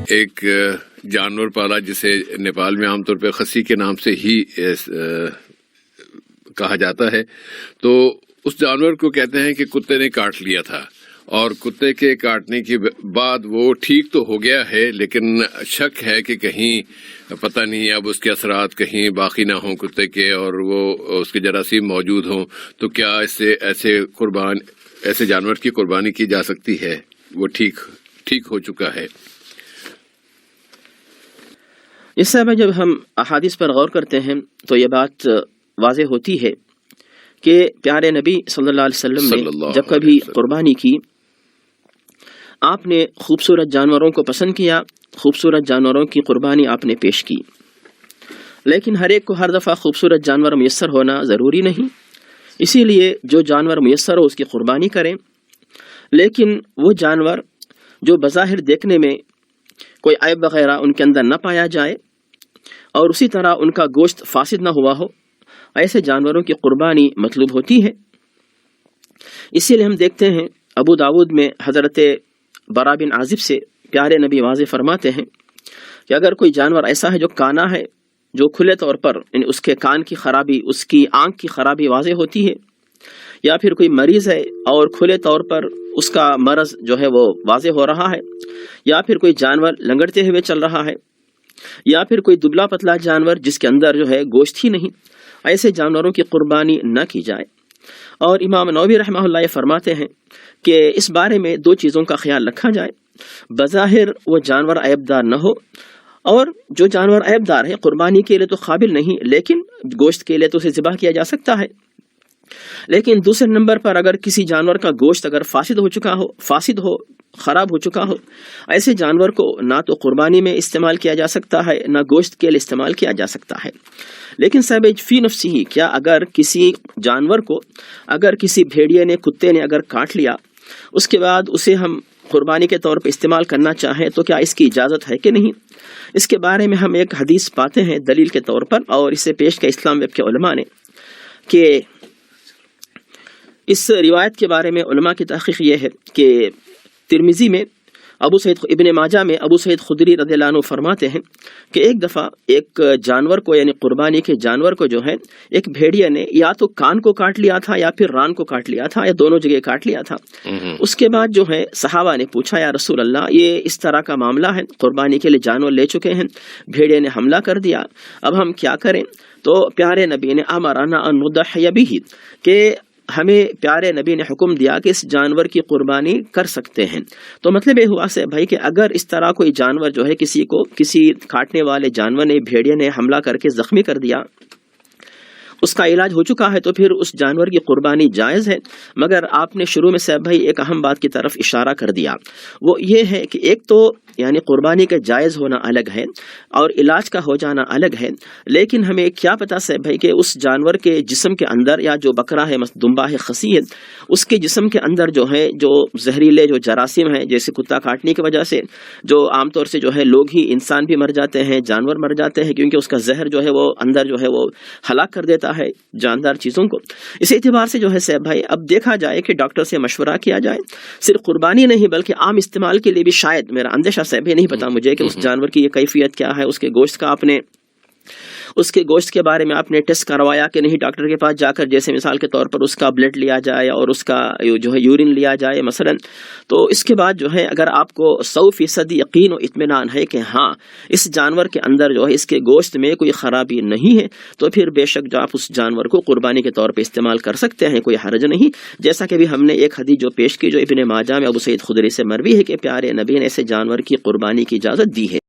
ایک جانور پالا جسے نیپال میں عام طور پہ خسی کے نام سے ہی کہا جاتا ہے، تو اس جانور کو کہتے ہیں کہ کتے نے کاٹ لیا تھا، اور کتے کے کاٹنے کے بعد وہ ٹھیک تو ہو گیا ہے، لیکن شک ہے کہ کہیں پتہ نہیں اب اس کے اثرات کہیں باقی نہ ہوں کتے کے، اور وہ اس کے جراثیم موجود ہوں، تو کیا اس سے ایسے جانور کی قربانی کی جا سکتی ہے؟ وہ ٹھیک ہو چکا ہے۔ اس سے جب ہم احادیث پر غور کرتے ہیں تو یہ بات واضح ہوتی ہے کہ پیارے نبی صلی اللہ علیہ وسلم نے جب کبھی قربانی کی، آپ نے خوبصورت جانوروں کو پسند کیا، خوبصورت جانوروں کی قربانی آپ نے پیش کی، لیکن ہر ایک کو ہر دفعہ خوبصورت جانور میسر ہونا ضروری نہیں، اسی لیے جو جانور میسر ہو اس کی قربانی کریں، لیکن وہ جانور جو بظاہر دیکھنے میں کوئی عیب وغیرہ ان کے اندر نہ پایا جائے اور اسی طرح ان کا گوشت فاسد نہ ہوا ہو، ایسے جانوروں کی قربانی مطلوب ہوتی ہے۔ اسی لیے ہم دیکھتے ہیں ابو داود میں حضرت برا بن عازب سے پیارے نبی واضح فرماتے ہیں کہ اگر کوئی جانور ایسا ہے جو کانا ہے، جو کھلے طور پر اس کے کان کی خرابی، اس کی آنکھ کی خرابی واضح ہوتی ہے، یا پھر کوئی مریض ہے اور کھلے طور پر اس کا مرض جو ہے وہ واضح ہو رہا ہے، یا پھر کوئی جانور لنگڑتے ہوئے چل رہا ہے، یا پھر کوئی دبلا پتلا جانور جس کے اندر جو ہے گوشت ہی نہیں، ایسے جانوروں کی قربانی نہ کی جائے۔ اور امام نووی رحمہ اللہ یہ فرماتے ہیں کہ اس بارے میں دو چیزوں کا خیال رکھا جائے، بظاہر وہ جانور عیب دار نہ ہو، اور جو جانور عیب دار ہے قربانی کے لیے تو قابل نہیں، لیکن گوشت کے لیے تو اسے ذبح کیا جا سکتا ہے۔ لیکن دوسرے نمبر پر اگر کسی جانور کا گوشت اگر فاسد ہو، خراب ہو چکا ہو، ایسے جانور کو نہ تو قربانی میں استعمال کیا جا سکتا ہے، نہ گوشت کے لیے استعمال کیا جا سکتا ہے۔ لیکن صاحب فی نفسی ہی، کیا اگر کسی جانور کو اگر کسی بھیڑیے نے، کتے نے اگر کاٹ لیا، اس کے بعد اسے ہم قربانی کے طور پر استعمال کرنا چاہیں تو کیا اس کی اجازت ہے کہ نہیں؟ اس کے بارے میں ہم ایک حدیث پاتے ہیں دلیل کے طور پر، اور اسے پیش کیا اسلام ویب کے علماء نے، کہ اس روایت کے بارے میں علماء کی تحقیق یہ ہے کہ ترمذی میں ابن ماجہ میں ابو سعید خدری رضی اللہ عنہ فرماتے ہیں کہ ایک دفعہ ایک جانور کو، یعنی قربانی کے جانور کو جو ہے ایک بھیڑیا نے یا تو کان کو کاٹ لیا تھا یا پھر ران کو کاٹ لیا تھا، یا دونوں جگہ کاٹ لیا تھا۔ اس کے بعد جو ہے صحابہ نے پوچھا، یا رسول اللہ یہ اس طرح کا معاملہ ہے، قربانی کے لیے جانور لے چکے ہیں، بھیڑیا نے حملہ کر دیا، اب ہم کیا کریں؟ تو پیارے نبی نے امرنا ان نضحی بہ، کہ ہمیں پیارے نبی نے حکم دیا کہ اس جانور کی قربانی کر سکتے ہیں۔ تو مطلب یہ ہوا سے بھائی کہ اگر اس طرح کوئی جانور جو ہے کسی کاٹنے والے جانور نے، بھیڑیا نے حملہ کر کے زخمی کر دیا، اس کا علاج ہو چکا ہے، تو پھر اس جانور کی قربانی جائز ہے۔ مگر آپ نے شروع میں صاحب بھائی ایک اہم بات کی طرف اشارہ کر دیا، وہ یہ ہے کہ ایک تو یعنی قربانی کا جائز ہونا الگ ہے اور علاج کا ہو جانا الگ ہے، لیکن ہمیں کیا پتا صاحب بھائی کہ اس جانور کے جسم کے اندر، یا جو بکرا ہے، دمبا ہے، خسی ہے، اس کے جسم کے اندر جو ہے جو زہریلے جو جراثیم ہیں، جیسے کتا کاٹنے کی وجہ سے جو عام طور سے جو ہے لوگ ہی، انسان بھی مر جاتے ہیں، جانور مر جاتے ہیں، کیونکہ اس کا زہر جو ہے وہ اندر جو ہے وہ ہلاک کر دیتا ہے جاندار چیزوں کو۔ اس اعتبار سے جو ہے صاحب بھائی اب دیکھا جائے کہ ڈاکٹر سے مشورہ کیا جائے، صرف قربانی نہیں بلکہ عام استعمال کے لیے بھی، شاید میرا اندیشہ صاحب نہیں پتا مجھے کہ اس جانور کی یہ کیفیت کیا ہے، اس کے گوشت کا اس کے گوشت کے بارے میں آپ نے ٹیسٹ کروایا کہ نہیں ڈاکٹر کے پاس جا کر، جیسے مثال کے طور پر اس کا بلڈ لیا جائے اور اس کا جو ہے یورین لیا جائے مثلا، تو اس کے بعد جو ہے اگر آپ کو 100% یقین و اطمینان ہے کہ ہاں اس جانور کے اندر جو ہے اس کے گوشت میں کوئی خرابی نہیں ہے، تو پھر بے شک جو آپ اس جانور کو قربانی کے طور پہ استعمال کر سکتے ہیں، کوئی حرج نہیں۔ جیسا کہ بھی ہم نے ایک حدیث جو پیش کی جو ابن ماجہ میں ابو سعید خدری سے مروی ہے کہ پیارے نبی نے ایسے جانور کی قربانی کی اجازت دی ہے۔